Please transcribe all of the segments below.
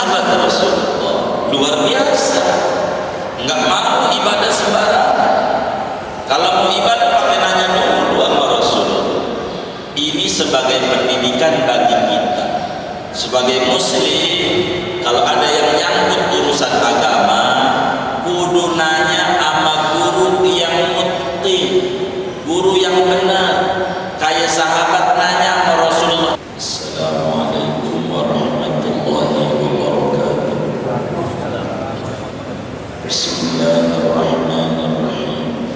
Sahabat Rasulullah luar biasa, nggak mau ibadah sembarangan. Kalau mau ibadah pakai nanya dulu sama Rasulullah. Ini sebagai pendidikan bagi kita sebagai muslim. Kalau ada yang nyangkut urusan agama, kudu nanya sama guru yang mukti, guru yang benar. Kayak sahabat nanya sama Rasulullah. Assalamualaikum warahmatullahi wabarakatuh. Bismillahirrahmanirrahim.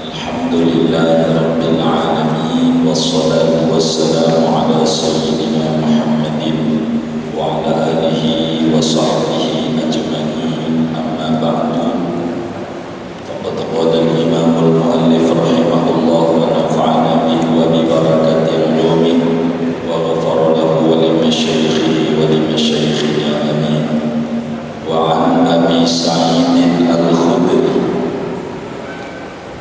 Alhamdulillahi rabbil alamin, wassalatu wassalamu ala sayyidina Muhammadin wa ala alihi wa sahbihi ajma'in. Amma ba'du. Faqad qala al-imam al-muallif rahimahullah wa nafa'ana bihi wa bi barakati ulumihi wa ghafara lahu wa li masyaikhihi wa li masyaikhina amin. Wa an Abi Sa'id al-Khudri,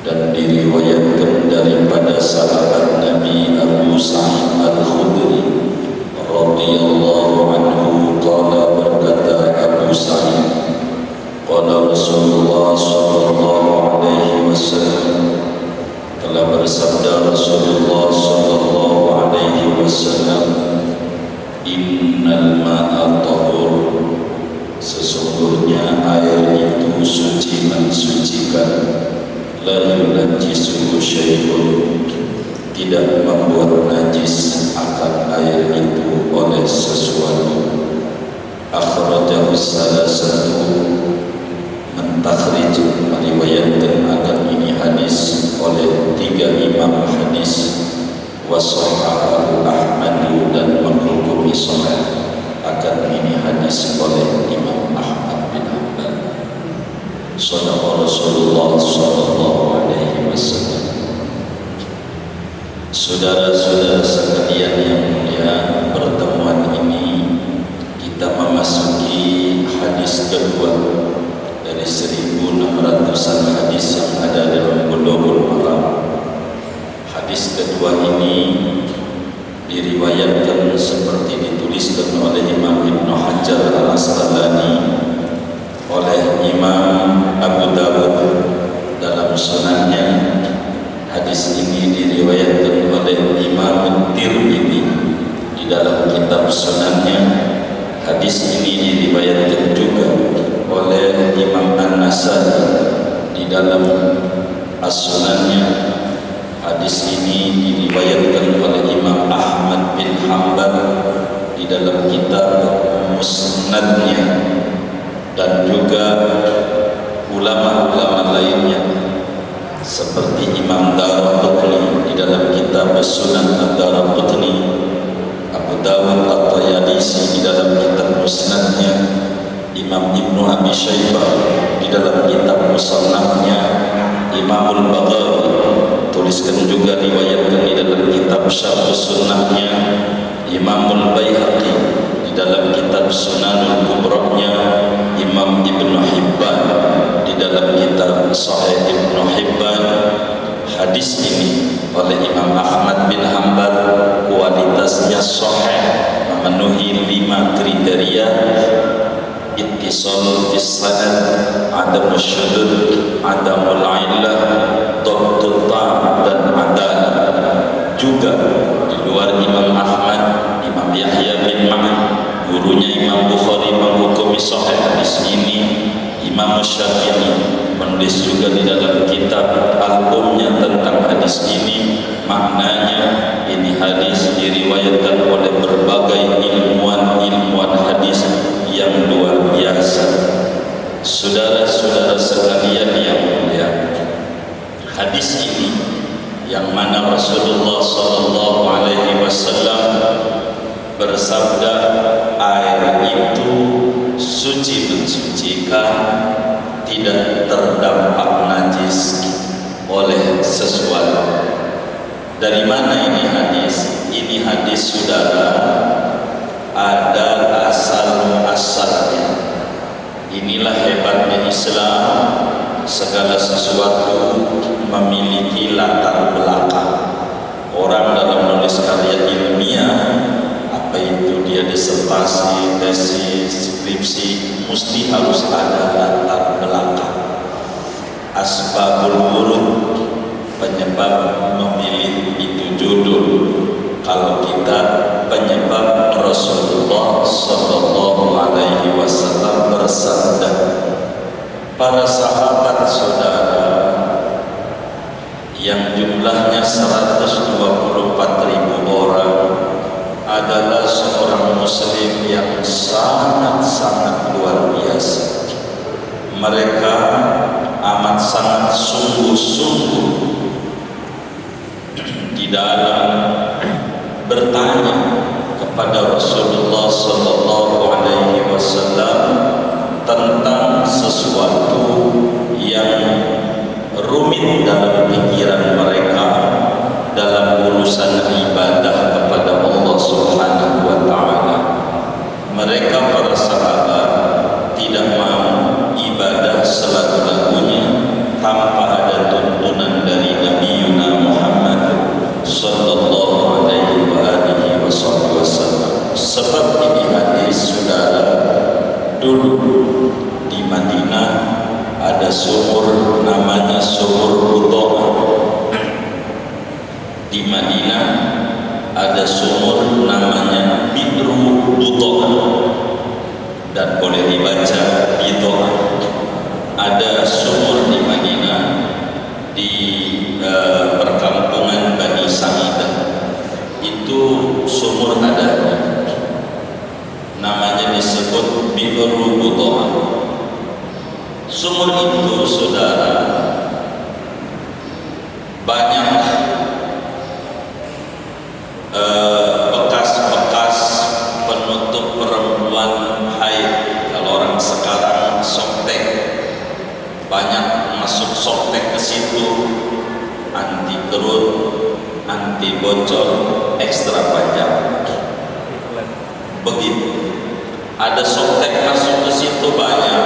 dan diriwayatkan daripada sahabat Nabi Abu Sa'id al-Khudri radhiyallahu anhu qala, berkata Abu Sa'id, qala Rasulullah sallallahu alaihi wasallam, telah bersabda Rasulullah sallallahu alaihi wasallam, innal ma'a tahur, sesungguhnya air itu suci mensucikan, la yunajjisuhu syai'un, tidak membuat najis akan air itu oleh sesuatu. Akhrajahu salasatu, mentakhrij meriwayatkan akan ini hadis oleh 3 imam hadis. Wa sahahahu Ahmad, dan menghukumi sahih akan ini hadis oleh Imam Ahmad bin Hanbal. Shadaqa Rasulullah sallallahu alaihi wasallam. Saudara-saudara sekalian yang mulia, pertemuan ini kita memasuki hadis kedua dari 1600-an hadis yang ada dalam Bulughul Maram. Hadis kedua ini diriwayatkan seperti dituliskan oleh Imam Ibnu Hajar al-Asqalani, oleh Imam Abu Dawud dalam sunannya. Hadis ini diriwayatkan oleh Imam Tirmidzi di dalam kitab sunannya. Hadis ini diriwayatkan juga oleh Imam An-Nasai di dalam as-sunannya. Hadis ini diriwayatkan oleh Imam Ahmad bin Hanbal di dalam kitab Musnadnya, dan juga ulama-ulama lainnya seperti Imam Daraqutni di dalam kitab Sunan Ad-Daraqutni, Abu Dawud At-Tayalisi di dalam kitab Musnadnya, Imam Ibnu Abi Syaibah di dalam kitab Musannafnya, Imam Al-Baghawi tuliskan juga riwayatkan di dalam kitab Syarh Sunnahnya, Imam Al-Baihaqi di dalam kitab Sunanul Kubra'nya, Imam Ibnu Hibban di dalam kitab Sahih Ibnu Hibban. Hadis ini oleh Imam Ahmad bin Hanbal kualitasnya sahih, memenuhi 5 kriteria: ittisal fis sanad, adamul syudud, adamul illah, dhabtul ta', dan adalah. Juga di luar Imam Ahmad, Imam Yahya bin Ma'in, gurunya Imam Bukhari, menghukumi sahih hadis ini. Imam Syafi'i menulis juga di dalam kitab Al-Umnya tentang hadis ini. Maknanya ini hadis diriwayatkan oleh berbagai ilmuwan hadis yang luar biasa. Saudara-saudara sekalian yang mulia, hadis ini yang mana Rasulullah sallallahu alaihi wasallam bersabda, air itu suci mensucikan, tidak terdampak najis oleh sesuatu. Dari mana ini hadis? Ini hadis, saudara, ada asal-asalnya. Inilah hebatnya Islam, segala sesuatu memiliki latar belakang. Orang dalam menulis karya ilmiah, apa itu dia disertasi, tesis, skripsi mesti harus ada latar belakang, asbabul wurud, penyebab memilih itu judul. Kalau kita penyebab Rasulullah Sallallahu Alaihi Wasallam bersabda, para sahabat saudara yang jumlahnya 124.000 orang adalah seorang muslim yang sangat-sangat luar biasa. Mereka amat sangat sungguh-sungguh di dalam bertanya kepada Rasulullah Sallallahu Alaihi Wasallam tentang sesuatu yang rumit dalam pikiran mereka dalam urusan ibadah kepada Allah Subhanahu wa Ta'ala. Mereka para sahabat tidak mau ibadah selagu-lagunya tanpa ada tuntunan dari Nabi Muhammad Sallallahu Alaihi Wasallam. Sebab ini hadis saudara, dulu di Madinah ada sumur namanya sumur Butoah. Di Madinah ada sumur namanya Bi'ru Butoah, dan boleh dibaca Butoah. Ada sumur di Madinah di perkampungan Bani Sa'idah. Itu sumur ada, namanya disebut Bi'ru Butoah. Sumur itu saudara banyak bekas-bekas penutup perempuan haid. Kalau orang sekarang softtek, banyak masuk softtek ke situ, anti kerut, anti bocor, ekstra panjang. Begitu. Ada softtek masuk ke situ banyak.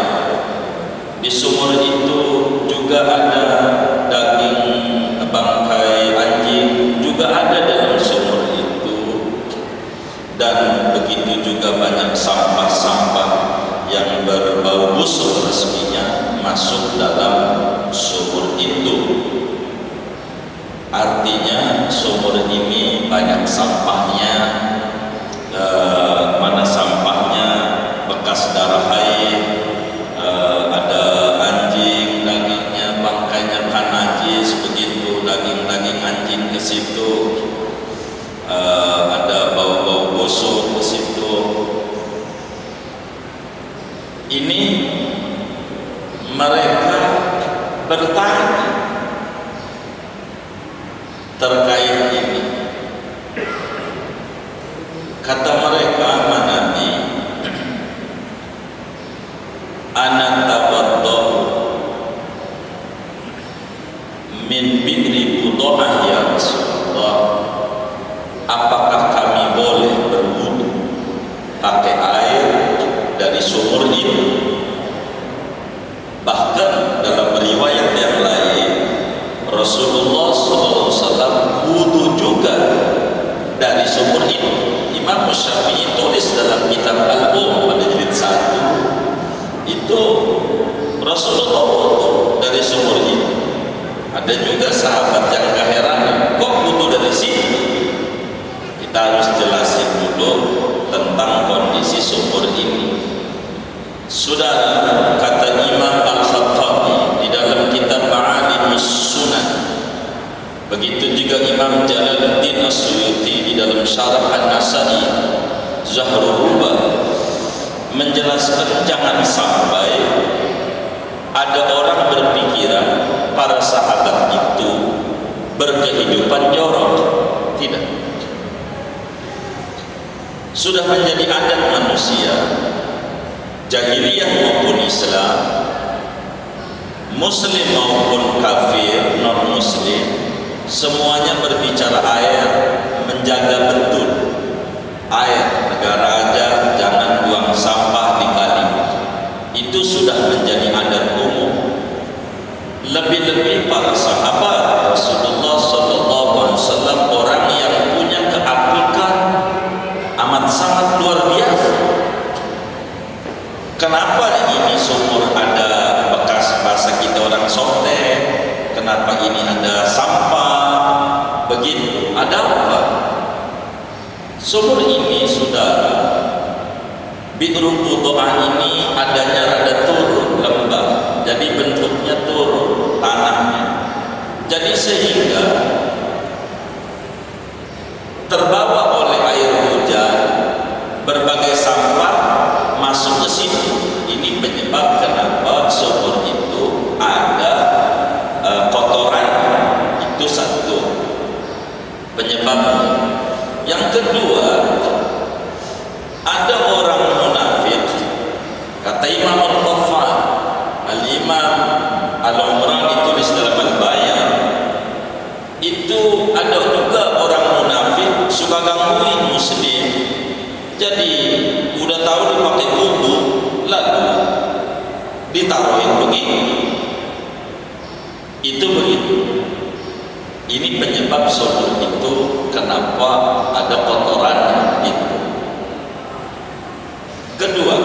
Di sumur itu juga ada daging bangkai anjing, juga ada dalam sumur itu. Dan begitu juga banyak sampah-sampah yang berbau busuk resminya masuk dalam sumur itu. Artinya sumur ini banyak sampahnya. Mana sampahnya? Bekas darah haid, ada anjing, dagingnya, bangkainya kan najis, begitu daging-daging anjing ke situ, ada bau-bau busuk ke situ. Ini mereka bertanya terkait ini. Kata mereka, Nabi, ana tawaddu min Bi'ri Butoah ya Rasulullah. Apakah kami boleh berwudu pakai air dari sumur ini? Bahkan dalam riwayat yang lain, Rasulullah SAW wudu juga dari sumur ini. Imam Syafi'i tulis dalam kitab Al-Um pada jilid 1, itu Rasulullah wudu dari sumur ini. Ada juga sahabat yang keheranan, kok wudu dari sini? Kita harus jelasin dulu tentang kondisi sumur ini. Saudara, kata Imam Al-Khattabi di dalam kitab Ma'alimus Sunan, begitu juga Imam Jalaluddin As-Suyuti di dalam Syarah An-Nasai Zahrul Rubah, menjelaskan jangan sampai ada orang berpikiran para sahabat itu berkehidupan jorok. Tidak. Sudah menjadi adat manusia, jahiliyah maupun Islam, muslim maupun kafir, non muslim, semuanya berbicara air, menjaga betul air. Negara aja jangan buang sampah di kali. Itu sudah menjadi adat umum. Lebih-lebih para sahabat Rasulullah SAW, orang yang punya keapikan amat sangat luar biasa. Kenapa ini sumur ada bekas bahasa kita orang sote? Kenapa ini ada sampah? Begitu. Ada apa? Sumur ini, saudara, Bi'rul Qudoah ini adanya rada turun lembah, jadi bentuknya turun tanahnya. Jadi sehingga terbawa oleh air hujan, berbagai sampah masuk ke situ. Ini penyebab kenapa sumur itu ada kotoran. Itu satu penyebabnya. Yang kedua, ada orang munafik. Kata Imam Al-Qaffal, Al-Imam Al-Umran ditulis dalam Al-Bayan, itu ada juga orang munafik suka gangguin muslim. Jadi udah tahu dipakai wudu, lalu ditaruhin begini. Itu begitu. Ini penyebab sumur itu kenapa ada kotoran itu. Kedua,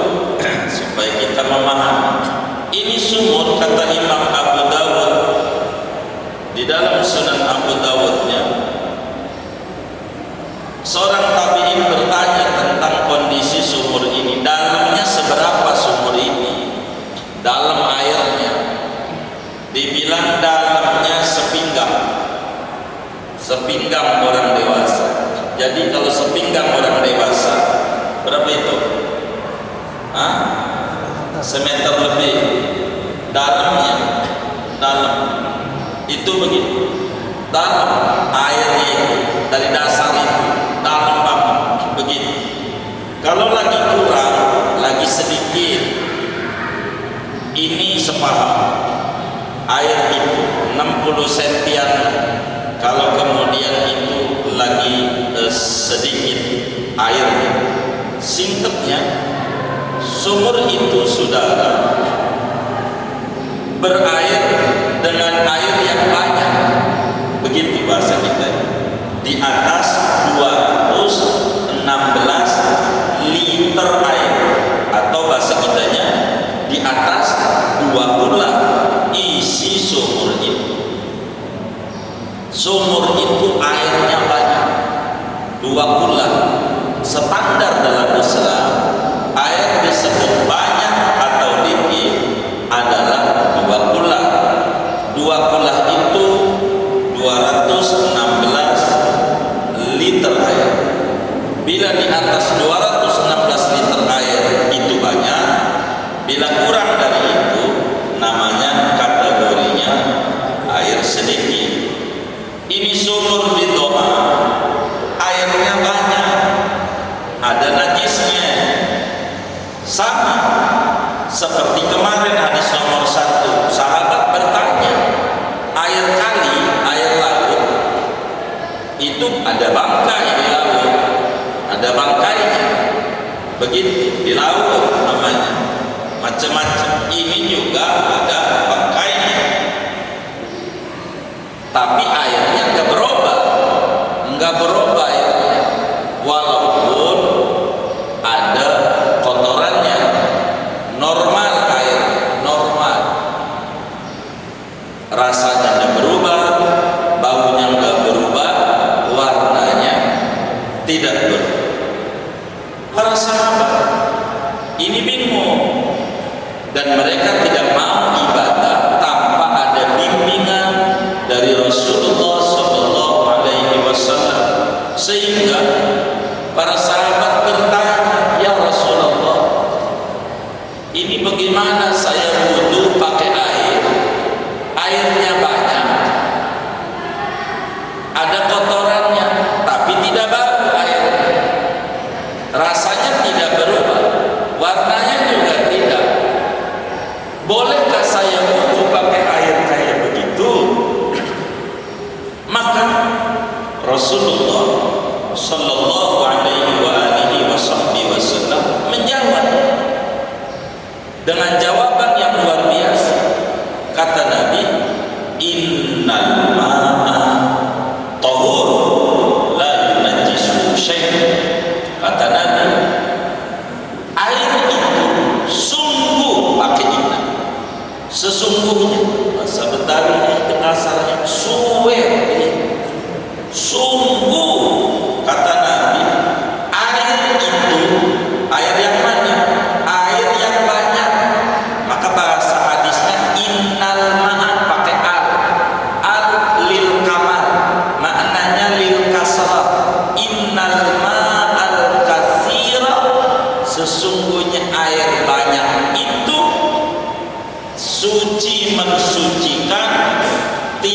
supaya kita memahami, ini sumur kata Imam Abu Dawud di dalam Sunan Abu Dawudnya, seorang tabi'in bertanya tentang kondisi sumur ini, dalamnya seberapa sumur ini, dalam airnya. Dibilang dalamnya sepinggang orang dewasa. Jadi kalau sepinggang orang dewasa, berapa itu? Semeter lebih. Dalamnya, dalam itu begitu. Dalam airnya itu, dari dasar itu dalam banget begitu. Kalau lagi kurang, lagi sedikit, ini separuh air itu 60 sentian. Kalau kemudian itu lagi sedikit airnya, singkatnya sumur itu, saudara, berair dengan air yang banyak. Begitu bahasa kita, di atas 216 liter air, atau bahasa kitanya di atas 2 kula isi sumur itu. Sumur itu airnya banyak, 2 kula. Standar dalam Islam, air disebut banyak atau dikit adalah 2 kula. 2 kula itu 216 liter air. Bila di atas 216 liter air itu banyak, bila kurang dari itu namanya kategorinya air sedikit. Ini sumur Bidoa, airnya banyak, ada najisnya. Sama seperti kemarin hadis nomor 1, sahabat bertanya, air kali, air laut itu ada bangkai di laut, ada bangkainya. Begitu di laut namanya, macam-macam. Ini juga ada bangkainya, tapi airnya nggak berubah airnya, walaupun ada kotorannya. Normal air, normal, rasanya nggak berubah, baunya nggak berubah, warnanya tidak berubah. Para sahabat ini bingung, dan mereka tidak mau ibadah tanpa ada bimbingan dari Rasulullah SAW. Sehingga para sahabat bertanya, ya Rasulullah, ini bagaimana saya wudu pakai air, airnya banyak, ada kotorannya, tapi tidak bau airnya, rasanya tidak berubah, warnanya juga tidak. Bolehkah saya wudu pakai air kayak begitu? Maka Rasulullah Sallallahu Alaihi Wasallam menjawab dengan jawaban yang luar biasa. Kata Nabi, innal ma'a tahur la yunajjisu syai'un. Kata Nabi, air itu, sumur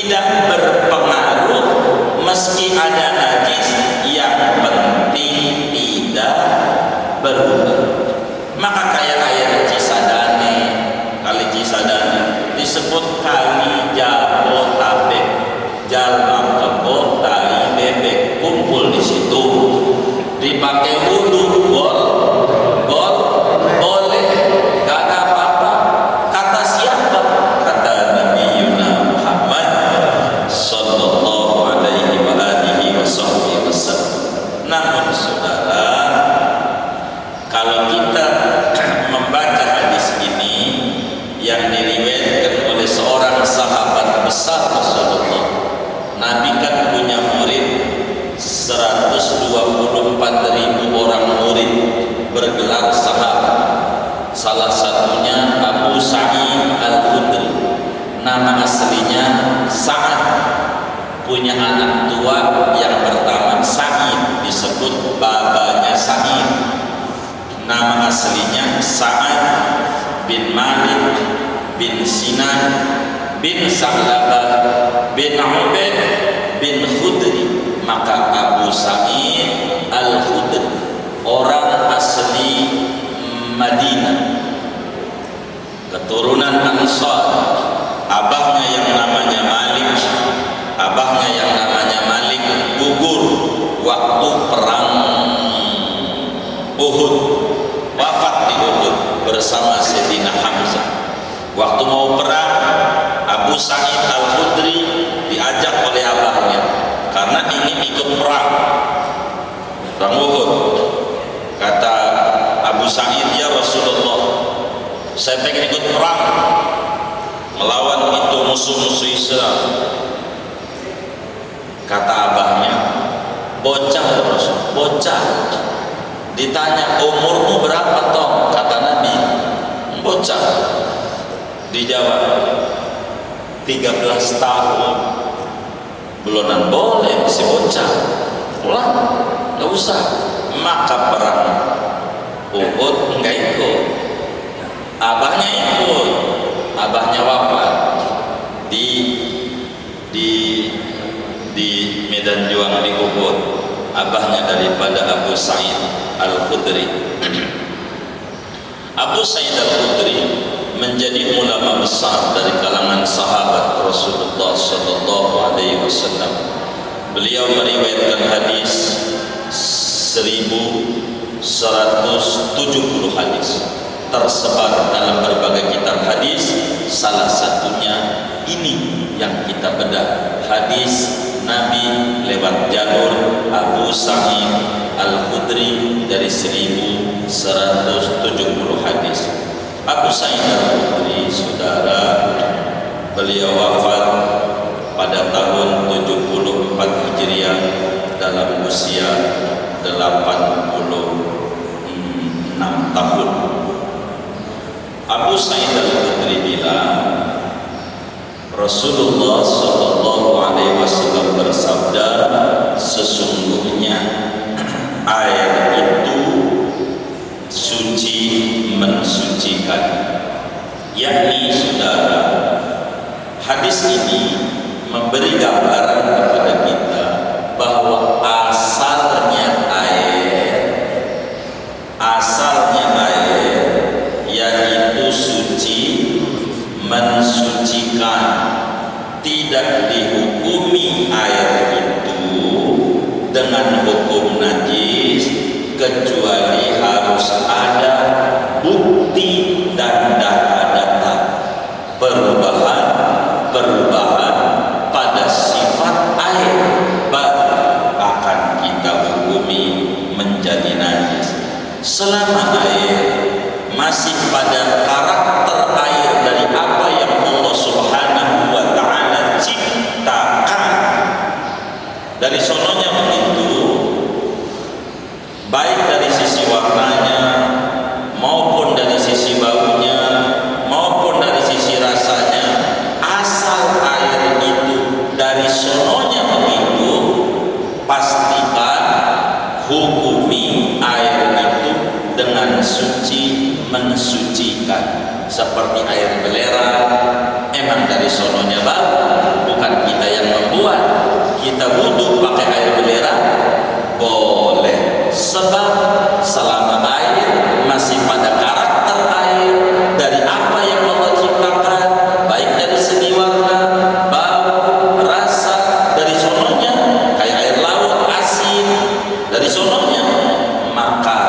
tidak berpengaruh meski ada najis, yang penting tidak berubah. Maka kayak air Cisadane, kali Cisadane disebut kali Jabotabek, Jalma Kebo Tai Bebek kumpul di situ, dipakai wudu boleh, gak ada apa-apa. Kata siapa? Kata Nabi Yuna Muhammad sallallahu alaihi wa alihi wasallam. Namun saudara, kalau kita membaca hadis ini yang diriwayatkan oleh seorang sahabat besar Rasulullah, Nabi kan punya murid 124.000 orang murid bergelar sahabat. Salah satunya Abu Sa'id Al-Khudri, nama aslinya Sa'ad, punya anak tua yang pertama Sa'id, disebut babanya Sa'id. Nama aslinya Sa'ad bin Malik bin Sinan bin Sa'labah bin Ubaid bin Khudri. Maka Abu Sa'id Al-Khudri orang asli Madinah, keturunan Ansar. Abahnya yang namanya Malik gugur waktu perang Uhud, wafat di Uhud bersama Sayyidina Hamzah. Waktu mau perang, Abu Sa'id Al-Khudri diajak oleh abahnya karena ingin ikut perang Uhud. Kata Abu Sa'id, ya Rasulullah, saya pengen ikut perang melawan itu musuh-musuh Islam. Kata abahnya, bocah Rasul, bocah. Ditanya, umurmu berapa toh? Kata Nabi, bocah. Dijawab, 13 tahun. Belonan boleh, masih bocah. Pulang, gak usah. Maka perang Uhud enggak ikut. Abahnya ikut. Abahnya wafat di medan juang di Uhud. Abahnya daripada Abu Sa'id Al-Khudri. Abu Sa'id Al-Khudri menjadi ulama besar dari kalangan sahabat Rasulullah sallallahu alaihi wasallam. Beliau meriwayatkan hadis 1170 hadis, tersebar dalam berbagai kitab hadis. Salah satunya ini yang kita bedah, hadis Nabi lewat jalur Abu Sa'id Al-Khudri dari 1170 hadis. Abu Sa'id Al-Khudri, saudara, beliau wafat pada tahun 74 Hijriah dalam usia 86 tahun. Abu Sa'id Al-Khudri bilang, Rasulullah sallallahu alaihi wasallam bersabda, sesungguhnya air itu suci mensucikan. Yakni saudara, hadis ini memberi gambaran kepada kita bahwa asalnya air yaitu suci mensucikan. Tidak dihukumi air itu dengan hukum najis kecuali harus ada bukti dan data-data perubahan pada sifat air, baru akan kita hukumi menjadi najis. Selama air masih pada karakter air dari apa yang Allah Subhanahu wa ta'ala ciptakan, dari sononya begitu, baik dari sisi warnanya maupun dari sisi baunya maupun dari sisi rasanya, asal air itu dari sononya begitu, pastikan hukumi air itu dengan suci mensucikan. Seperti air belerang, emang dari sononya bau, bukan kita Sebab selama air masih pada karakter air dari apa yang Allah ciptakan, baik dari segi warna, bau, rasa, dari sononya kayak air laut asin, dari sononya, maka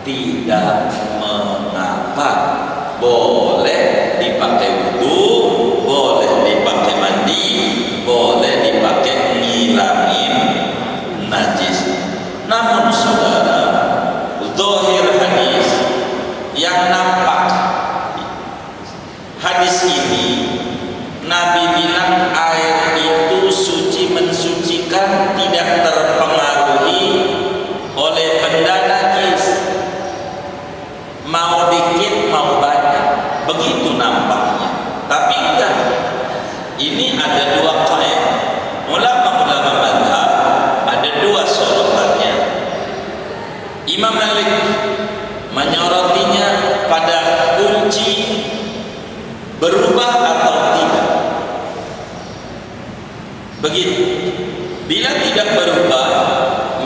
tidak mengapa, boleh dipakai wudu, boleh dipakai mandi, boleh dipakai ngilangin najis. Namun saudara, zahir hadis yang nampak hadis ini, Nabi bilang air itu suci mensucikan, tidak terpengaruhi oleh benda najis, mau dikit mau banyak, begitu nampaknya. Tapi enggak, ini ada dua qaid. Ulama-ulama mazhab ada dua sorotannya. Imam Malik menyorotinya pada kunci berubah atau tidak. Begitu. Bila tidak berubah,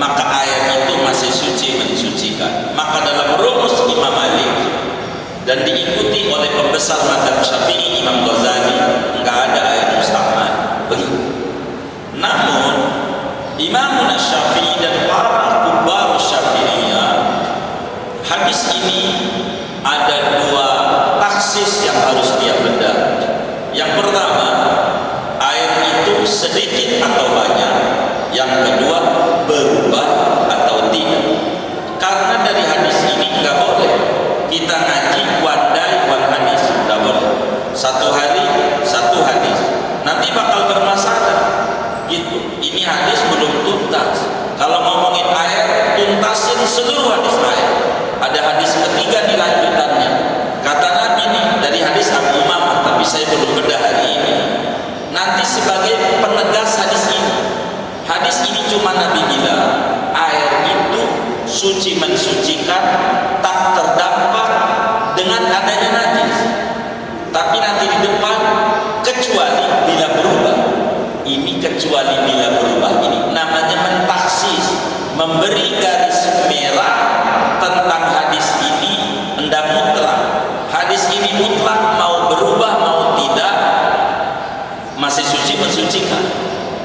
maka air itu masih suci mensucikan. Maka dalam rumus Imam Malik dan diikuti oleh pembesar mazhab Syafi'i Imam Ghazali, enggak ada air musta'mal. Begitu. Namun Imam Syafi'i dan para kubar Syafi'iyah, hadis ini ada dua taksis yang harus dia bedah. Yang pertama, air itu sedikit atau banyak. Yang kedua, berubah atau tidak. Karena dari hadis ini nggak boleh kita ngaji one day one hadis, nggak boleh. Satu hari satu hadis, nanti bakal bermasalah. Gitu. Ini hadis belum tuntas. Kalau ngomongin air, tuntasin seluruh hadis air. Ada hadis ketiga di lanjutannya. Kata Nabi nih dari hadis Abu Umamah, tapi saya belum bedah hari ini. Nanti sebagai penegas hadis ini. Hadis ini cuma Nabi bilang air itu suci mensucikan, tak terdampak dengan adanya najis. Tapi nanti di depan kecuali bila berubah. Ini kecuali bila berubah ini namanya mentaksis, memberi garis merah tentang hadis ini. Hendak mutlak, hadis ini mutlak, mau berubah mau tidak masih suci mensucikan.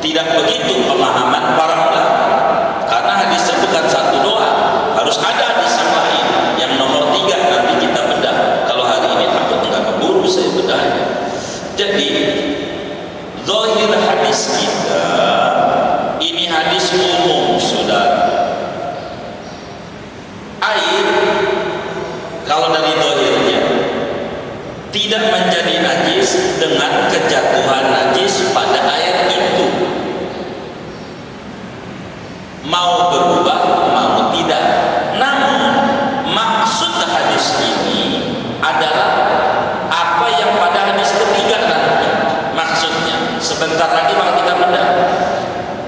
Tidak begitu pemahaman para ulama, karena hadisnya bukan satu doa, harus ada hadis yang lain. Yang nomor 3 nanti kita bedah. Kalau hari ini takut nggak keburu saya bedahnya. Jadi zahir hadis kita ini hadis umum, saudara. Air kalau dari zahirnya tidak menjadi najis dengan kejatuhan najis pada air itu, mau berubah mau tidak. Namun maksud hadis ini adalah apa yang pada hadis ketiga nanti. Maksudnya sebentar lagi bakal kita bedah.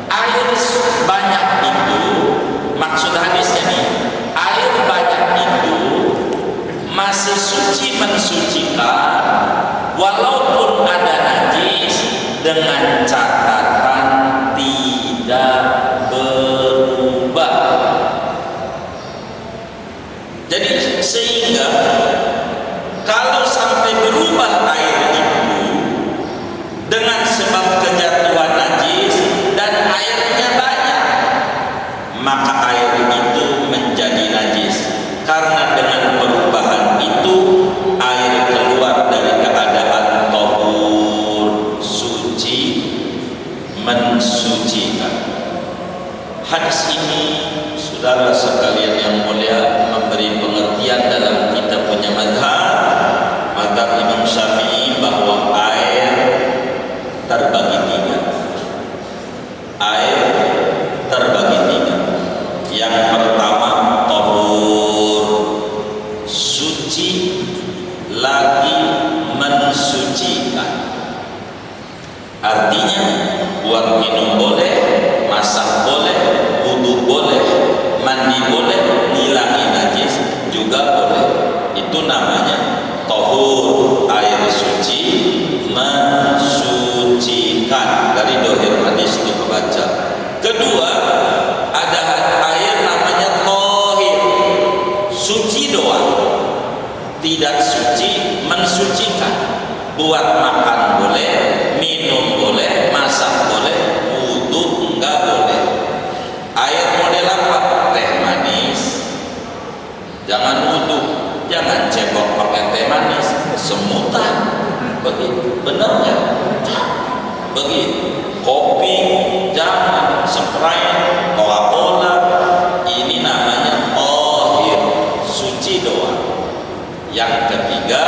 Air banyak itu, maksud hadisnya nih, air banyak itu masih suci mensucikan walaupun ada najis, dengan catatan tidak berubah. Jadi sehingga kalau sampai berubah air itu dengan sebab kejatuhan najis dan airnya banyak, maka air itu menjadi najis. Karena dengan perubahan itu air keluar dari keadaan tahur, suci mensucikan. Hadis ini, saudara sekalian yang mulia, memberi pengertian dalam kita punya mazhab Imam Syafi'i bahwa air terbagi 3. Air terbagi 3. Yang pertama tahur, suci lagi mensucikan. Artinya buat minum boleh, masak boleh, wudu boleh, mandi boleh, ngilangin najis juga boleh. Itu namanya tahur, air suci mensucikan. Dari dohir hadis itu kebaca. Kedua, ada air namanya tidak suci mensucikan. Buat makan boleh, minum boleh, masak boleh, wudu enggak boleh. Air model apa? Teh manis. Jangan wudu, jangan cebok pakai teh manis, semutan. Begitu, benar nggak? Begitu. Kopi jangan, Sprite, Coca-Cola, ini namanya tahir, suci doang. Yang ketiga,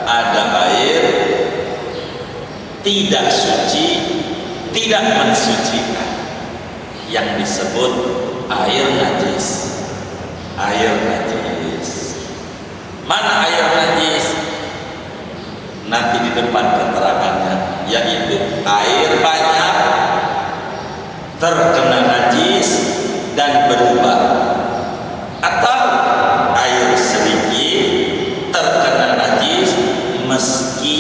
ada air tidak suci, tidak mensucikan, yang disebut air najis. Air najis. Mana air najis? Nanti di depan keterangannya, yaitu air banyak terkena najis dan berubah, atau air sedikit terkena najis meski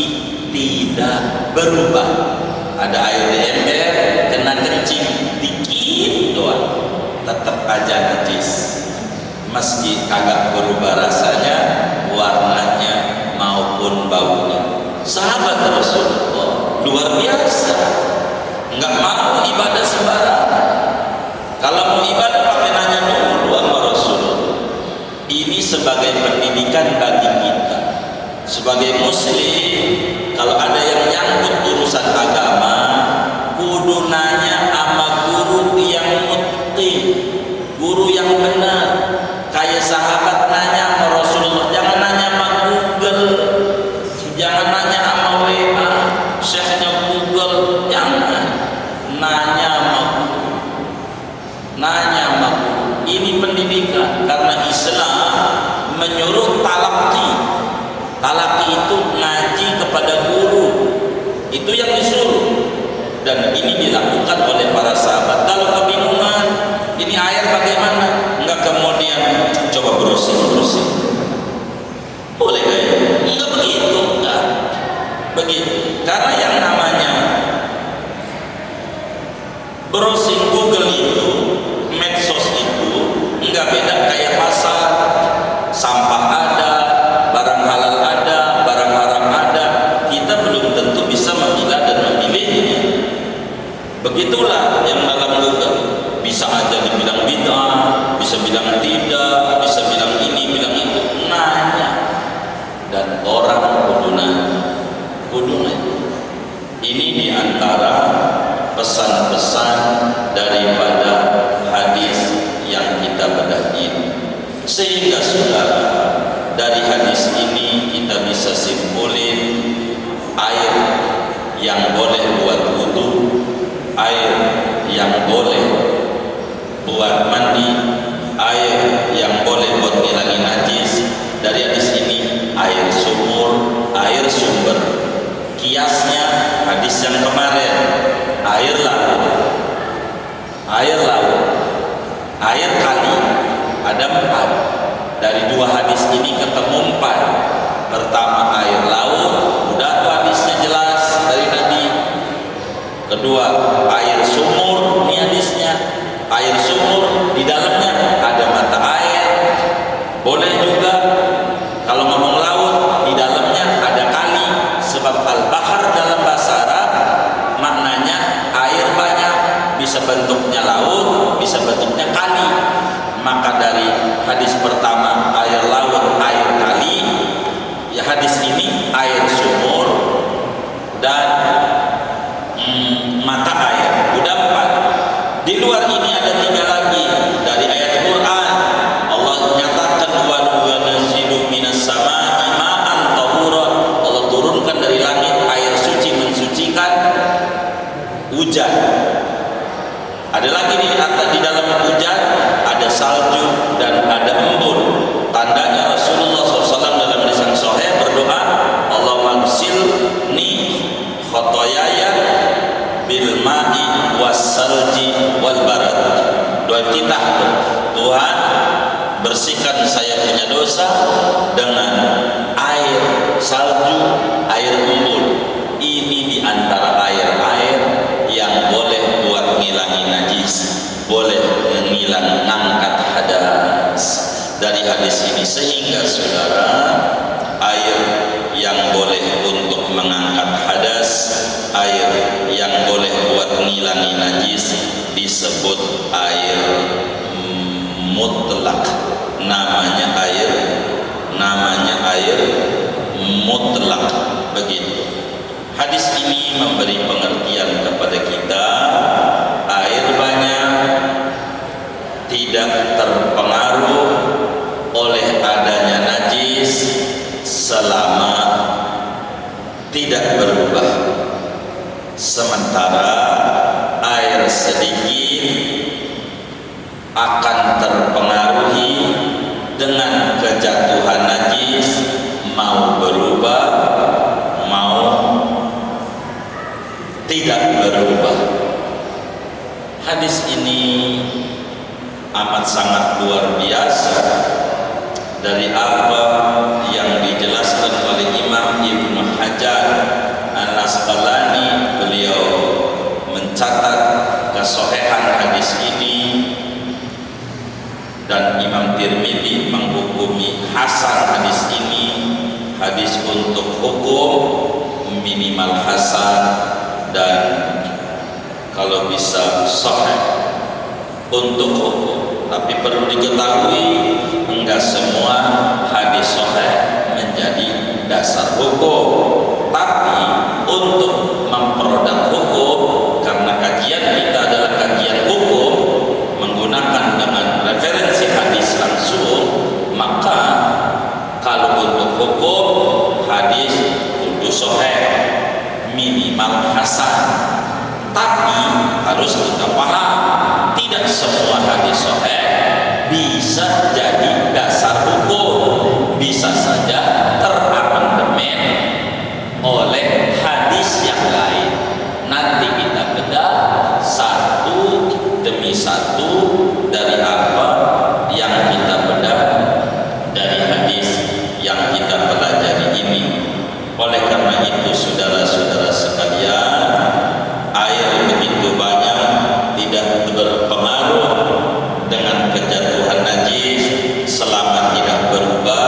tidak berubah. Ada air di ember kena kencing dikit doang, tetap aja najis meski kagak berubah rasanya, warnanya maupun baunya. Sahabat Rasulullah luar biasa, nggak mau ibadah sembarangan. Kalau mau ibadah pakai nanya dulu sama Rasulullah. Ini sebagai pendidikan bagi kita sebagai muslim. Kalau ada yang nyangkut urusan agama, kudu nanya sama guru yang mutqin, guru yang benar. Kayak sahabat nanya sama Rasulullah, jangan nanya sama Google, jangan nanya sama WA, syekhnya Google, jangan. Nanya sama guru, nanya sama guru. Ini pendidikan, karena Islam menyuruh talaqi. Talaqi itu ngaji kepada guru, itu yang disuruh. Dan ini dilakukan oleh para sahabat. Kalau kebingungan, ini air bagaimana? Enggak kemudian coba browsing. Boleh kayak? Enggak begitu, enggak. Begitu. Karena yang namanya browsing Google itu, medsos itu enggak beda kayak pasar. Sampah ada, barang halal ada, barang haram ada. Kita belum tentu bisa memilah dan memilihnya. Begitulah yang dalam Google, bisa aja dibilang bid'ah, bisa bilang tidak, bisa bilang ini, bilang itu. Nanya, dan orang kudu nanya. Ini diantara pesan-pesan daripada hadis yang kita bedah ini. Sehingga saudara, dari hadis ini kita bisa simpulin air yang boleh buat wudu, air yang boleh buat mandi, air yang boleh buat ngilangin najis. Dari hadis ini air sumur, air sumber. Kiasnya hadis yang kemarin, air laut, air kali. Ada 4. Dari 2 hadis ini ketemu 4. Pertama air laut, udah tuh hadisnya jelas dari Nabi. Kedua air sumur, ini hadisnya. Air sumur di dalamnya ada mata air. Boleh juga kalau ngomong laut, di dalamnya ada kali. Sebab al-bahar dalam bahasa Arab maknanya air banyak, bisa bentuknya laut, bisa bentuknya kali. Maka dari hadis pertama air laut, air kali, ya hadis ini air sumur dan mata air. Udah 4. Di luar ini ada 3 lagi dari ayat Quran. Allah nyatakan wa nunazzilu minas samaa'i ma'an tahura. Allah turunkan dari langit air suci mensucikan hujan. Ada lagi di dalam hujan ada salju dan ada embun. Tandanya Rasulullah SAW dalam hadis yang sahih berdoa, Allahumma ghsilni khotoyaya bil ma'i was salji wal barad. Doa kita tuh, Tuhan bersihkan saya punya dosa dengan air salju, air embun. Ini diantara air-air yang boleh buat ngilangin najis, boleh ngilang ngangkat hadas dari hadis ini. Sehingga saudara, mutlak. Begitu. Hadis ini memberi pengertian kepada kita, air banyak tidak terpengaruh oleh adanya najis selama tidak berubah. Sementara air sedikit akan terpengaruhi dengan kejatuhan najis, mau berubah mau tidak berubah. Hadis ini amat sangat luar biasa dari apa yang dijelaskan oleh Imam Ibnu Hajar Al-Asqalani. Beliau mencatat kesohihan hadis ini, dan Imam Tirmidzi menghukumi hasan hadis ini, hadis untuk hukum minimal hasan dan kalau bisa sahih untuk hukum. Tapi perlu diketahui, enggak semua hadis sahih menjadi dasar hukum. Tapi untuk memproduk hukum, karena kajian kita adalah kajian hukum menggunakan dengan referensi hadis langsung, maka kalau untuk hukum hadis kudu sahih minimal hasan. Tapi harus kita paham, tidak semua hadis sahih bisa jadi dasar hukum, bisa saja teramandemen oleh hadis yang lain. Nanti kita bedah satu demi satu dari apa yang kita bedah dari hadis yang kita pelajari ini. Oleh karena itu, saudara-saudara sekalian, air begitu banyak tidak berpengaruh dengan kejatuhan najis selama tidak berubah.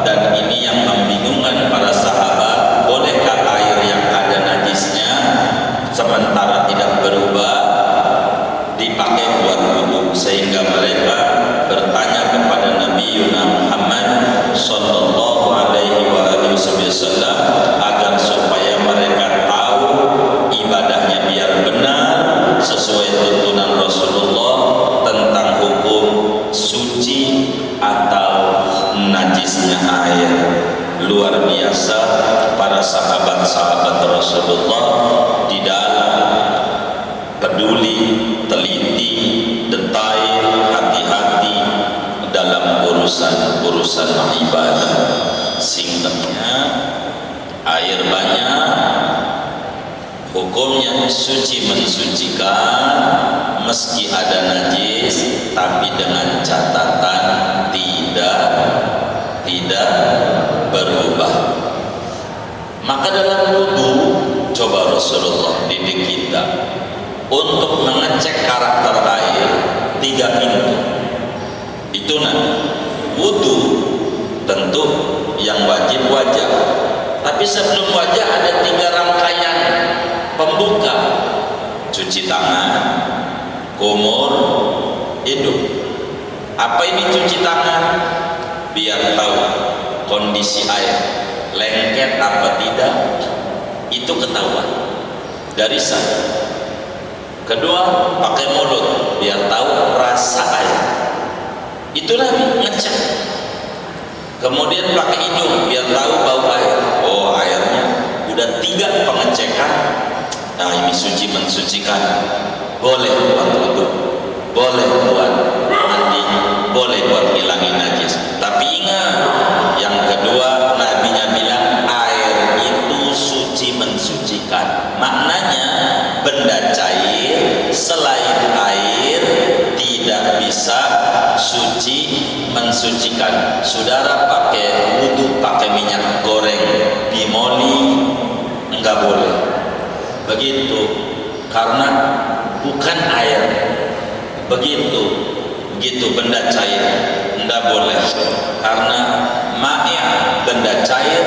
Dan ini yang membingungkan para sahabat, bolehkah air yang ada najisnya sementara tidak berubah dipakai buat wudu? Sehingga mereka bertanya kepada Nabi Muhammad sallallahu alaihi wasallam agar supaya mereka tahu ibadahnya biar benar sesuai tuntunan Rasulullah tentang hukum suci atau najisnya air. Luar biasa para sahabat-sahabat Rasulullah di dalam peduli, teliti, detail, hati-hati dalam urusan ibadah. Singkatnya, air banyak hukumnya suci mensucikan meski ada najis, tapi dengan catatan tidak berubah. Maka dalam wudu, coba Rasulullah didik kita untuk mengecek karakter air 3 pintu. Itu nanti wudu tentu yang wajib wajah, tapi sebelum wajah ada 3 rangkaian pembuka: cuci tangan, kumur, hidung. Apa ini cuci tangan? Biar tahu kondisi air lengket apa tidak, itu ketahuan dari sana. Kedua, pakai mulut biar tahu rasa air, itu Nabi ngecek. Kemudian pakai hidung biar tahu bau air. Oh, airnya udah 3 pengecekan. Nah, ini suci mensucikan. Boleh buat wudu, boleh buat mandi, boleh buat ngilangin najis. Tapi ingat, yang kedua Nabinya bilang air itu suci mensucikan. Maknanya benda cair selain air tidak bisa suci mensucikan. Saudara pakai wudu pakai minyak goreng bimoli enggak boleh. Begitu, karena bukan air. Begitu benda cair enggak boleh, karena ma'ya benda cair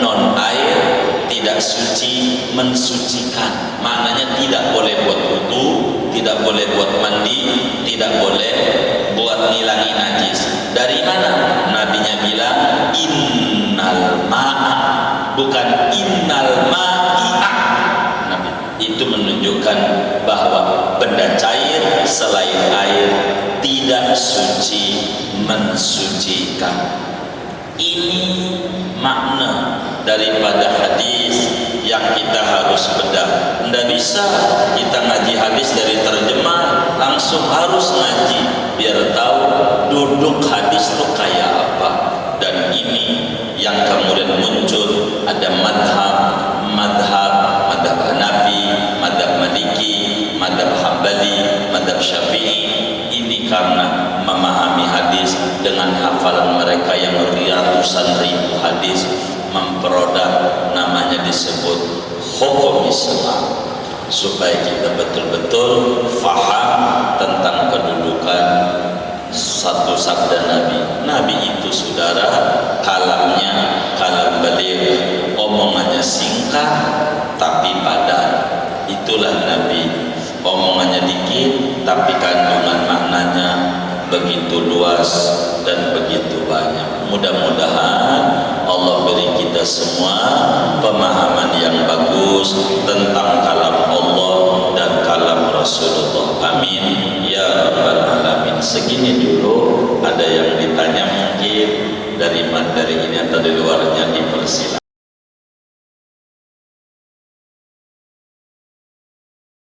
non air tidak suci mensucikan. Maknanya tidak boleh buat wudu, tidak boleh buat mandi, tidak boleh buat ngilangi najis. Dari mana? Nabinya bilang innal ma'a bukan innal ma'i'a. Nabi itu menunjukkan bahwa benda cair selain air tidak suci mensucikan. Ini makna daripada hadis yang kita harus bedah. Tidak bisa kita ngaji hadis dari terjemah, langsung harus ngaji biar tahu duduk hadis itu kayak apa. Dan ini yang kemudian muncul, ada madhab Hanafi, madhab Maliki, madhab Hambali, madhab Syafi'i. Ini karena memahami hadis dengan hafalan mereka yang ratusan ribu hadis, memperodah namanya disebut hukum Islam, supaya kita betul-betul faham tentang kedudukan satu sabda Nabi. Nabi itu saudara, kalamnya kalam beliau, omongannya singkat tapi padat. Itulah Nabi, omongannya dikit tapi kandungan maknanya begitu luas dan begitu banyak. Mudah-mudahan Allah beri kita semua pemahaman yang bagus tentang kalam Allah dan kalam Rasulullah. Amin ya rabbal alamin. Segini dulu. Ada yang ditanya mungkin dari materi ini atau di luarnya, dipersilakan.